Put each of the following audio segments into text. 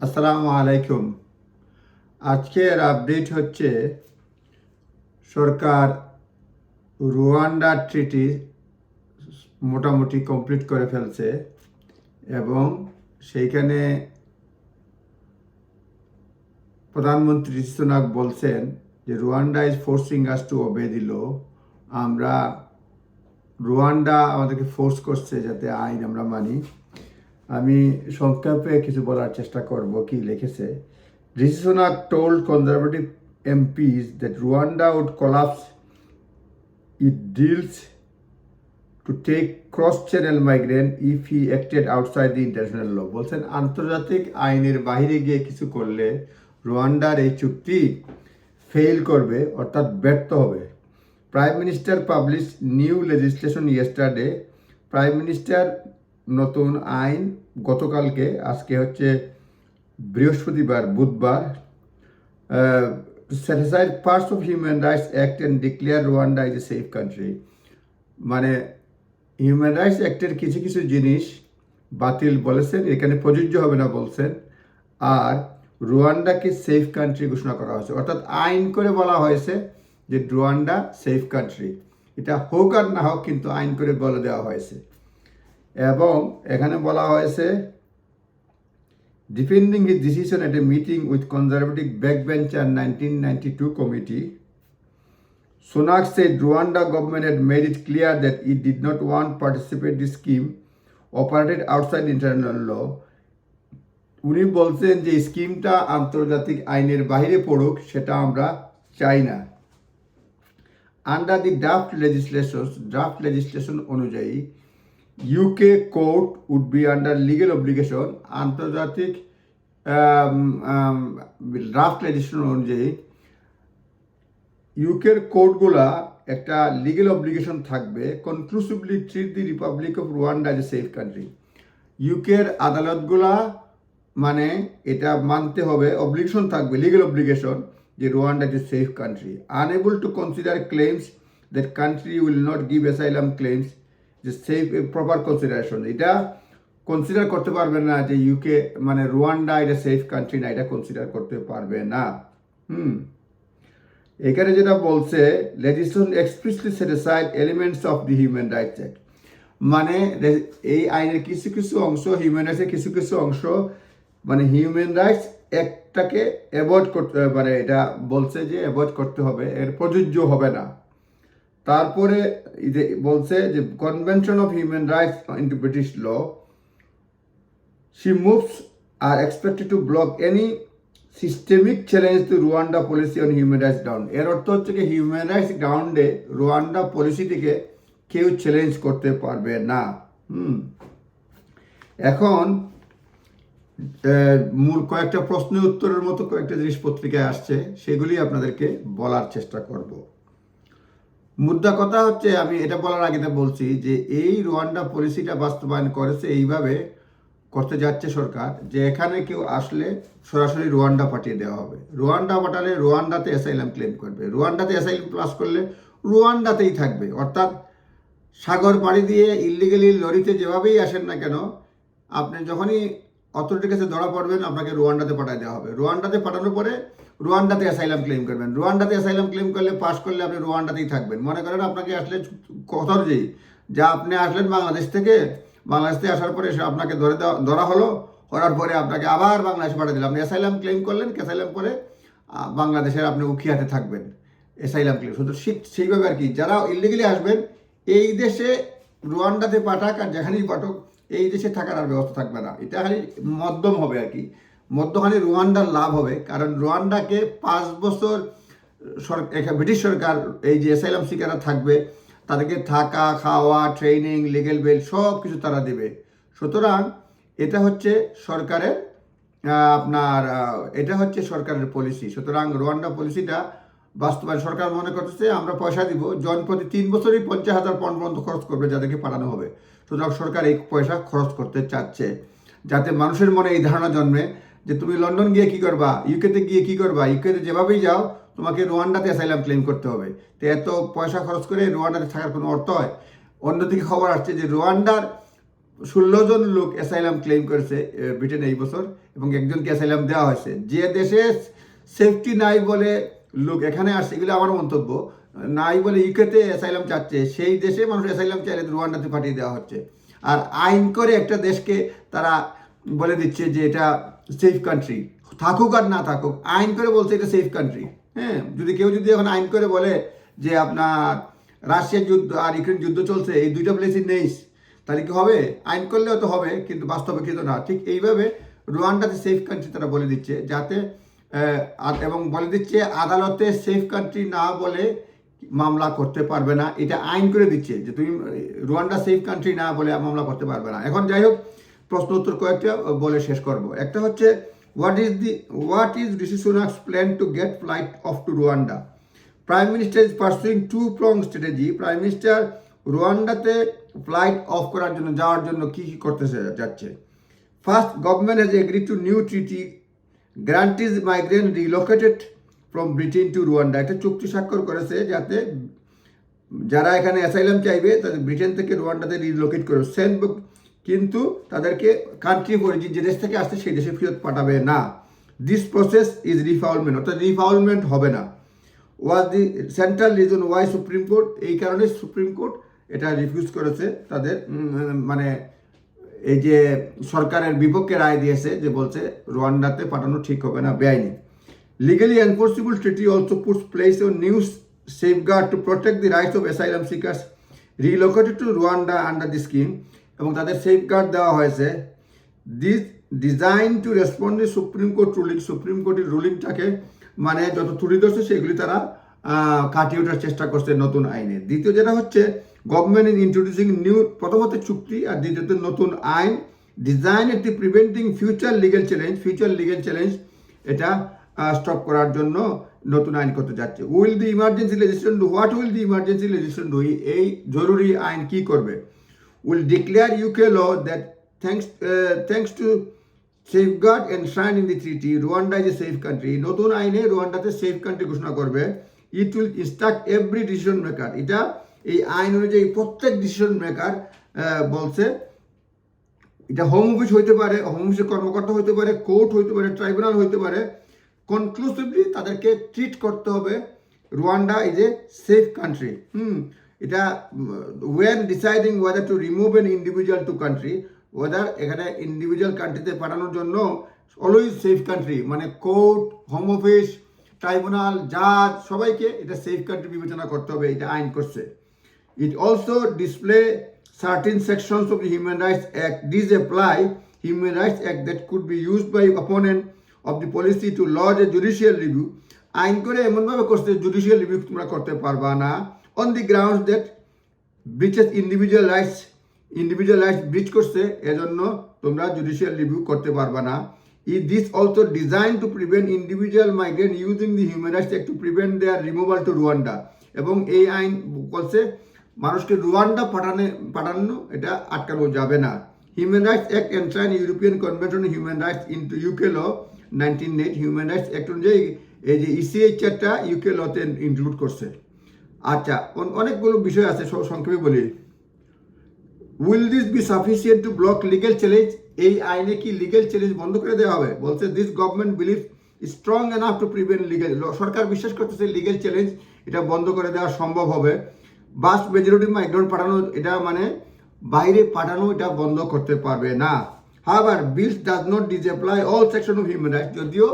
আসসালামু আলাইকুম। আজকের আপডেট হচ্ছে সরকার রুয়ান্ডা ট্রিটি মোটামুটি কমপ্লিট করে ফেলছে এবং সেইখানে প্রধানমন্ত্রী সুনাক বলছেন যে Rwanda is forcing us to obey the law. আমরা রুয়ান্ডা আমাদেরকে ফোর্স করছে যাতে আইন আমরা মানি। আমি সংক্ষেপে কিছু বলার চেষ্টা করব কি লিখেছে। ঋষি Sunak told conservative MPs that Rwanda would collapse its deals to take cross-channel migrant if he acted outside the international law. বলছেন আন্তর্জাতিক আইনের বাইরে গিয়ে কিছু করলে রুয়ান্ডার এই চুক্তি ফেল করবে, অর্থাৎ ব্যর্থ হবে। Prime minister publish new legislation yesterday. Prime minister নতুন আইন গতকালকে, আজকে হচ্ছে বৃহস্পতিবার, বুধবার, set aside parts of Human Rights Act and declare Rwanda is a safe country. মানে হিউম্যান রাইটস অ্যাক্টের কিছু কিছু জিনিস বাতিল বলেছেন, এখানে প্রযোজ্য হবে না বলছেন, আর রুয়ান্ডাকে সেফ কান্ট্রি ঘোষণা করা হয়েছে। অর্থাৎ আইন করে বলা হয়েছে যে রুয়ান্ডা সেফ কান্ট্রি। এটা হোক আর না হোক, কিন্তু আইন করে বলে দেওয়া হয়েছে। এবং এখানে বলা হয়েছে, defending his decision at a meeting with conservative backbencher 1992 committee, Sunak said Rwanda government had made it clear that it did not want to participate in the scheme operated outside international law. উনি বলছেন যে স্কিমটা আন্তর্জাতিক আইনের বাইরে পড়ুক, সেটা আমরা চাই না। আন্ডার দি ড্রাফট লেজিসলেশন অনুযায়ী UK court would be under legal obligation. আন্তর্জাতিক ড্রাফট লেজিসলেশন অনুযায়ী ইউকের কোর্টগুলা একটা লিগেল অব্লিগেশন থাকবে, conclusively treat the republic of Rwanda as a safe country. ইউকের আদালতগুলা মানে এটা মানতে হবে, অব্লিগেশন থাকবে, লিগেল অব্লিগেশন, যে Rwanda is a safe country. Unable to consider claims that country will not give asylum claims যে সেফ প্রপার কনসিডারেশন। এটা কনসিডার করতে পারবে না যে ইউকে মানে রুয়ান্ডা এটা সেফ কান্ট্রি না, এটা কনসিডার করতে পারবে না। এখানে যেটা বলছে, legislation explicitly set aside elements of the human rights act. মানে এই আইনের কিছু কিছু অংশ, হিউম্যান রাইটসের কিছু কিছু অংশ মানে হিউম্যান রাইটস অ্যাক্টটাকে অ্যাভয়েড করতে, মানে এটা বলছে যে অ্যাভয়েড করতে হবে, এর প্রযোজ্য হবে না। তারপরে বলছে যে convention of human rights into British law, she moves are expected to block any systemic challenge to Rwanda policy on human rights ground. এর অর্থ হচ্ছে কি হিউম্যান রাইটস গ্রাউন্ডে রুয়ান্ডা পলিসিটিকে কেউ চ্যালেঞ্জ করতে পারবে না। এখন মূল কয়েকটা প্রশ্নের উত্তরের মতো কয়েকটা জিনিস পত্রিকায় আসছে, সেগুলি আপনাদেরকে বলার চেষ্টা করব। মুদ্রা কথা হচ্ছে, আমি এটা বলার আগে বলছি যে এই রুয়ান্ডা পলিসিটা বাস্তবায়ন করেছে, এইভাবে করতে যাচ্ছে সরকার যে এখানে কেউ আসলে সরাসরি রুয়ান্ডা পাঠিয়ে দেওয়া হবে। রুয়ান্ডা পাঠালে রুয়ান্ডাতে অ্যাসাইলাম ক্লেম করবে, রুয়ান্ডাতে অ্যাসাইলাম প্লাস করলে রুয়ান্ডাতেই থাকবে। অর্থাৎ সাগর পাড়ি দিয়ে ইলিগালি লরিতে যেভাবেই আসেন না কেন, আপনি যখনই অথরিটির কাছে ধরা পড়বেন, আপনাকে রুয়ান্ডাতে পাঠিয়ে দেওয়া হবে। রুয়ান্ডাতে পাঠানোর পরে রুয়ান্ডাতে অ্যাসাইলাম ক্লেম করবেন। রুয়ান্ডাতে অ্যাসাইলাম ক্লেম করলে, পাস করলে আপনি রুয়ান্ডাতেই থাকবেন। মনে করেন আপনাকে আসলে কথা অনুযায়ী যা আপনি আসলেন বাংলাদেশ থেকে আসার পরে সে আপনাকে ধরা হলো, করার পরে আপনাকে আবার বাংলাদেশে পাঠিয়ে দিলাম, আপনি অ্যাসাইলাম ক্লেম করলেন, অ্যাসাইলাম করে বাংলাদেশের আপনি উখিয়াতে থাকবেন, অ্যাসাইলাম ক্লেম। শুধু সেইভাবে আর কি, যারা ইলিগালি আসবেন এই দেশে রুয়ান্ডাতে পাঠাক আর যেখানেই পাঠক, এই দেশে থাকার আর ব্যবস্থা থাকবে না। এটা খালি মধ্যম হবে আর কি, মধ্যখানে রুয়ান্ডার লাভ হবে। কারণ রুয়ান্ডাকে 5 বছর ব্রিটিশ সরকার এই যে অ্যাসাইলাম সিকাররা থাকবে তাদেরকে থাকা, খাওয়া, ট্রেনিং, লিগেল বেল সব কিছু তারা দেবে। সুতরাং এটা হচ্ছে সরকারের এটা হচ্ছে সরকারের পলিসি। সুতরাং রুয়ান্ডা পলিসিটা বাস্তবায়ন সরকার মনে করতেছে আমরা পয়সা দিব, জন প্রতি 3 বছরই 50,000 পাউন্ড পর্যন্ত খরচ করবে যাদেরকে পাঠানো হবে। সুতরাং সরকার এই পয়সা খরচ করতে চাচ্ছে যাতে মানুষের মনে এই ধারণা জন্মে যে তুমি লন্ডন গিয়ে কী করবা, ইউকেতে গিয়ে কী করবা, ইউকেতে যেভাবেই যাও তোমাকে রুয়ান্ডাতে অ্যাসাইলাম ক্লেম করতে হবে। তো এত পয়সা খরচ করে রুয়ান্ডাতে থাকার কোনো অর্থ হয়? অন্যদিকে খবর আসছে যে রুয়ান্ডার 16 জন লোক অ্যাসাইলাম ক্লেম করেছে ব্রিটেন এই বছর, এবং একজনকে অ্যাসাইলাম দেওয়া হয়েছে। যে দেশে সেফটি নাই বলে লোক এখানে আসছে, এগুলো আমার মন্তব্য, নাই বলে ইউকেতে অ্যাসাইলাম চাচ্ছে, সেই দেশে মানুষ অ্যাসাইলাম চাইলে রুয়ান্ডাতে পাঠিয়ে দেওয়া হচ্ছে। আর আইন করে একটা দেশকে তারা বলে দিচ্ছে যে এটা সেফ কান্ট্রি, থাকুক আর না থাকুক, আইন করে বলছে এটা সেফ কান্ট্রি। হ্যাঁ, কেউ যদি এখন আইন করে বলে যে আপনার রাশিয়ার যুদ্ধ আর ইউক্রেন যুদ্ধ চলছে, এই দুইটা প্লেসই নেই, তাহলে কি হবে? আইন করলেও তো হবে, কিন্তু বাস্তবে কিন্তু না। ঠিক এইভাবে রুয়ান্ডাতে সেফ কান্ট্রি তারা বলে দিচ্ছে, যাতে এবং বলে দিচ্ছে আদালতে সেফ কান্ট্রি না বলে মামলা করতে পারবে না, এটা আইন করে দিচ্ছে যে তুমি রুয়ান্ডা সেফ কান্ট্রি না বলে মামলা করতে পারবে না। এখন যাই হোক, প্রশ্ন উত্তর কয়েকটা বলে শেষ করব। একটা হচ্ছে, what is Rishi Sunak's plan to get flight off to Rwanda? Prime Minister is pursuing two-pronged strategy. Prime Minister রুয়ান্ডাতে ফ্লাইট অফ করার জন্য, যাওয়ার জন্য কি করতে যাচ্ছে? First, government has agreed to new treaty guarantees migrant relocated from Britain to Rwanda. একটা চুক্তি স্বাক্ষর করেছে যাতে যারা এখানে অ্যাসাইলাম চাইবে তাদের ব্রিটেন থেকে রুয়ান্ডাতে রিলোকেট করে সেন্ট, কিন্তু তাদেরকে কান্ট্রি অফ অরিজিন যে দেশ থেকে আসছে সেই দেশে ফেরত পাঠাবে না। দিস প্রসেস ইজ রিফাউলমেন্ট, অর্থাৎ রিফাউলমেন্ট হবে না। Was the central reason why supreme court, এই কারণে সুপ্রিম কোর্ট এটা রিফিউজ করেছে, তাদের মানে এই যে সরকারের বিপক্ষে রায় দিয়েছে, যে বলছে রুয়ান্ডাতে পাঠানো ঠিক হবে না, বেআইনি। Legally enforceable treaty also puts place on new safeguard to protect the rights of asylum seekers relocated to Rwanda under the scheme, এবং তাদের সেফগার্ড দেওয়া হয়েছে। This design to respond the supreme court ruling, supreme কোর্টের রুলিংটাকে মানে যত ত্রুটি ধরছে সেগুলি তারা কাটিয়ে ওঠার চেষ্টা করছে নতুন আইনে। দ্বিতীয় যেটা হচ্ছে, গভর্নমেন্ট ইজ ইন্ট্রোডিউসিং নিউ, প্রথমত চুক্তি, আর দ্বিতীয়ত নতুন আইন design to preventing future legal challenge, এটা স্টপ করার জন্য নতুন আইন করতে যাচ্ছে। Will the emergency legislation do? What will the emergency legislation do? এই জরুরি আইন কি করবে? Will declare UK law that thanks to safeguard enshrined in the treaty Rwanda is a safe country. নতুন আইনে রুয়ান্ডাতে সেফ কান্ট্রি ঘোষণা করবে। It will instruct every decision maker, এটা এই আইন অনুযায়ী প্রত্যেক ডিসিশন মেকার বলছে, এটা হোম অফিস হইতে পারে, হোম অফিসের কর্মকর্তা হইতে পারে, কোর্ট হইতে পারে, ট্রাইব্যুনাল হইতে পারে, কনক্লুসিভলি তাদেরকে ট্রিট করতে হবে Rwanda is a safe country. এটা when deciding whether to remove an individual to country, whether এখানে ইন্ডিভিজুয়াল কান্ট্রিতে পাঠানোর জন্য অলওয়েজ সেফ কান্ট্রি, মানে কোর্ট, হোম অফিস, ট্রাইব্যুনাল, জাজ, সবাইকে এটা সেফ কান্ট্রি বিবেচনা করতে হবে, এটা আইন করছে। It also display certain sections of the Human Rights Act disapply Human Rights Act that could be used by opponent of the policy to lodge a judicial review. আইন করে এমনভাবে করছে জুডিশিয়াল রিভিউ তোমরা করতে পারবা না, on the grounds that breaches individual rights breach করছে, এজন্য তোমরা জুডিশিয়াল রিভিউ করতে পারবা না। Is this also designed to prevent individual migrants using the Human Rights Act to prevent their removal to Rwanda? এবং এই আইন বলছে মানুষকে রুয়ান্ডা পাঠানো এটা আটকানো যাবে না। Human rights act enshrine European convention on human rights into UK law 1908, human rights act অনুযায়ী এই যে ইসিএইচআরটা ইউকে লতে ইনক্লুড করছে। আচ্ছা, অনেকগুলো বিষয় আছে, সব সংক্ষেপে বলি। Will this be sufficient to block legal challenge? এই আইনে কি লিগেল চ্যালেঞ্জ বন্ধ করে দেওয়া হবে? বলছে this government believe strong enough to prevent legal, সরকার বিশ্বাস করতেছে লিগেল চ্যালেঞ্জ এটা বন্ধ করে দেওয়া সম্ভব হবে। ভাস্ট মেজরিটি মাইগ্রেন্ট পাঠানো, এটা মানে বাইরে পাঠানো, এটা বন্ধ করতে পারবে না। However bill does not disapply all section of human rights, যদিও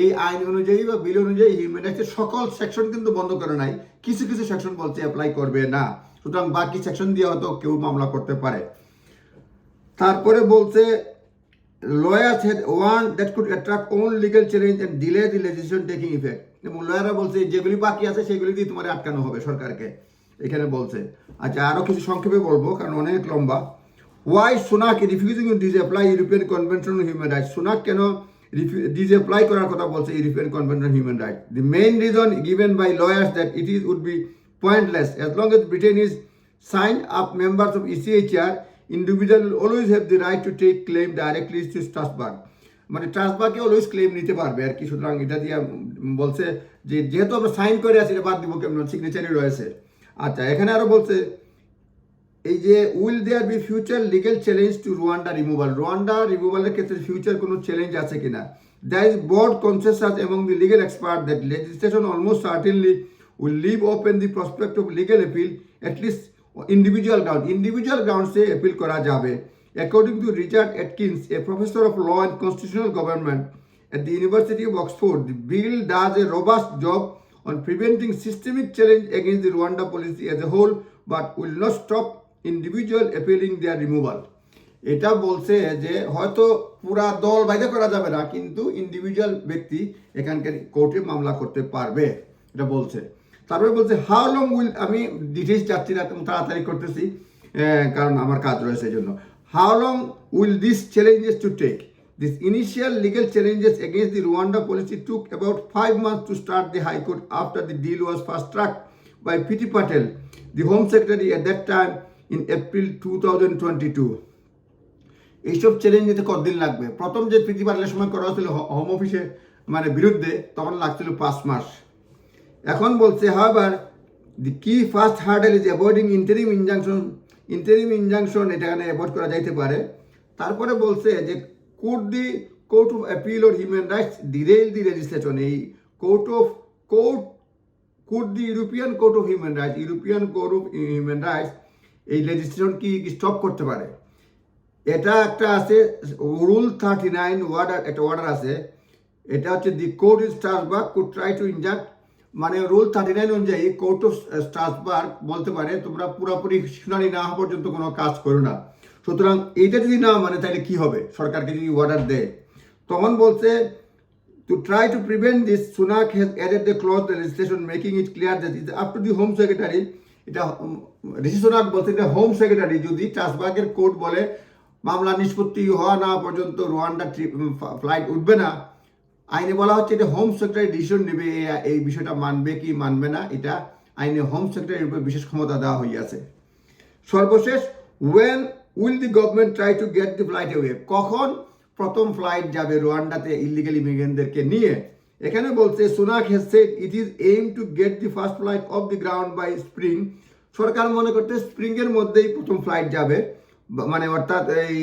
এই আইন অনুযায়ী বা বিল অনুযায়ী হিউম্যান রাইটসের সকল সেকশন কিন্তু বন্ধ করে নাই, কিছু কিছু সেকশন বলছে অ্যাপ্লাই করবে না, সুতরাং বাকি সেকশন দিয়ে হয়তো কেউ মামলা করতে পারে। তারপরে বলছে lawyers had warned that could attract own legal challenge and delay the legislation taking effect, এবং লয়াররা বলছে যেগুলি বাকি আছে সেগুলি দিয়ে তোমার আটকানো হবে সরকারকে, এখানে বলছে। আচ্ছা, আরও কিছু সংক্ষেপে বলবো কারণ অনেক লম্বা। Why Sunak refusing to disapply European convention on human rights? Sunak কেন ডিসঅ্যাপ্লাই করার কথা বলছে European convention on human rights? The main reason given by lawyers that it would be pointless as long as Britain is signed up members of ECHR, individual will always have the right to take claim directly to Strasbourg, মানে ট্রান্সবার্গে always claim নিতে পারবে আর কি। সুতরাং এটা দিয়ে বলছে যে যেহেতু আমরা সাইন করে আছি এটা বাদ দিব কেমন, সিগনেচারই রয়েছে। আচ্ছা, এখানে আরো বলছে এই যে will there be future legal challenge to Rwanda রিমুভালের ক্ষেত্রে ফিউচার কোনো চ্যালেঞ্জ আছে কিনা। There is broad consensus among the legal expert that legislation almost certainly will leave open the prospect of legal appeal at least individual গ্রাউন্ডসে appeal করা যাবে। According to Richard Atkins, a professor of law and constitutional government at the University of Oxford, the bill does a robust job on preventing systemic challenge against the Rwanda policy as a whole, but will not stop individual appealing their removal. এটা বলছে যে হয়তো পুরা দল বাইরে করা যাবে না, কিন্তু ইন্ডিভিজুয়াল ব্যক্তি এখানকার কোর্টে মামলা করতে পারবে, এটা বলছে। তারপরে বলছে হাউ লং উইল, আমি ডিটেলস যাচ্ছি না, তাড়াতাড়ি করতেছি কারণ আমার কাজ রয়েছে এই জন্য। How long will this challenges to take? These initial legal challenges against the Rwanda policy took about 5 months to start the High Court after the deal was fast-tracked by P.T. Patel, the Home Secretary at that time, in April 2022. এইসব challenge নিতে কতদিন লাগবে? প্রথম যে PT পাটেলের সময় করা হয়েছিল home অফিসে মানে বিরুদ্ধে, তখন লাগছিল 5 মাস। এখন বলছে however the key first hurdle is avoiding interim injunction, এটা এখানে অ্যাভয়েড করা যাইতে পারে। তারপরে বলছে যে could the Court of Appeal or Human Rights derail the legislation? Could the European Court of Human Rights এই legislation কি স্টপ করতে পারে? এটা একটা আছে রুল 39 একটা অর্ডার আছে, এটা হচ্ছে the court in Strasbourg could try to injunct, মানে রুল 39 অনুযায়ী কোর্ট অফ স্ট্রাসবার্গ বলতে পারে তোমরা পুরোপুরি শুনানি না হওয়া পর্যন্ত কোনো কাজ করো না। সুতরাং এইটা যদি না মানে তাহলে কি হবে, সরকারকে যদি অর্ডার দেয়? তখন বলছে to try to prevent this, Sunak has added the clause the legislation making it clear that is up to the home secretary. এটা ঋষি সুনাক বলছে এটা হোম সেক্রেটারি, যদি স্ট্রাসবার্গের কোর্ট বলে মামলা নিষ্পত্তি হওয়া না পর্যন্ত রুয়ান্ডা ফ্লাইট উঠবে না, আইনে বলা হচ্ছে এটা হোম সেক্রেটারি ডিসিশন নেবে এই বিষয়টা মানবে কি মানবে না, এটা আইনে হোম সেক্রেটারির উপর বিশেষ ক্ষমতা দেওয়া হইয়াছে। সর্বশেষ when will the government try to get the flight away, কখন প্রথম ফ্লাইট যাবে রুয়ান্ডাতে ইলিগাল ইমিগ্রেন্টদেরকে নিয়ে? এখানে বলছে Sunak has said it is aim to get the first flight off the ground by spring. সরকার মনে করতে স্প্রিংয়ের মধ্যেই প্রথম ফ্লাইট যাবে, মানে অর্থাৎ এই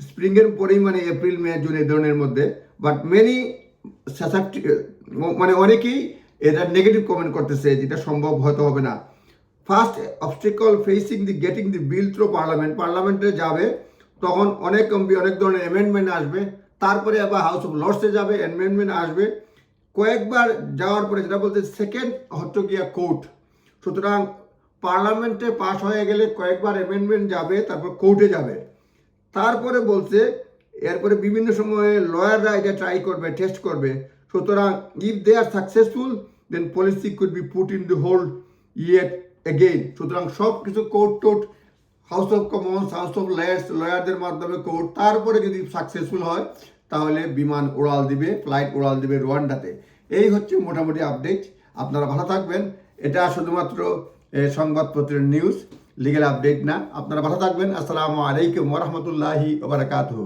স্প্রিংয়ের পরেই মানে এপ্রিল মে জুন এই ধরনের মধ্যে। বাট মেনি মানে অনেকেই এটা নেগেটিভ কমেন্ট করতেছে যেটা সম্ভব হয়তো হবে না। ফার্স্ট অবস্টিকল ফেসিং দি গেটিং দি বিল থ্রু পার্লামেন্টে যাবে, তখন অনেক ধরনের অ্যামেন্ডমেন্ট আসবে, তারপরে আবার হাউস অফ লর্ডসে যাবে, অ্যামেন্ডমেন্ট আসবে, কয়েকবার যাওয়ার পরে যেটা বলতে সেকেন্ড হচ্ছে গিয়া কোর্ট। সুতরাং পার্লামেন্টে পাস হয়ে গেলে কয়েকবার অ্যামেন্ডমেন্ট যাবে, তারপর কোর্টে যাবে। তারপরে বলছে এরপরে বিভিন্ন সময়ে লয়াররা এটা ট্রাই করবে, টেস্ট করবে। সুতরাং if they are successful then policy could be put in the hold yet again. সুতরাং সব কিছু court house of commons, house of lords, লয়ারদের মাধ্যমে কোর্ট, তারপরে যদি সাকসেসফুল হয় তাহলে বিমান উড়াল দিবে, ফ্লাইট উড়াল দিবে রুয়ান্ডাতে। এই হচ্ছে মোটামুটি আপডেট। আপনারা ভালো থাকবেন। এটা শুধুমাত্র সংবাদপত্রের নিউজ, লিগ্যাল আপডেট না। আপনারা ভালো থাকবেন। আসসালামু আলাইকুম ওয়া রাহমাতুল্লাহি ওয়া বারাকাতুহু।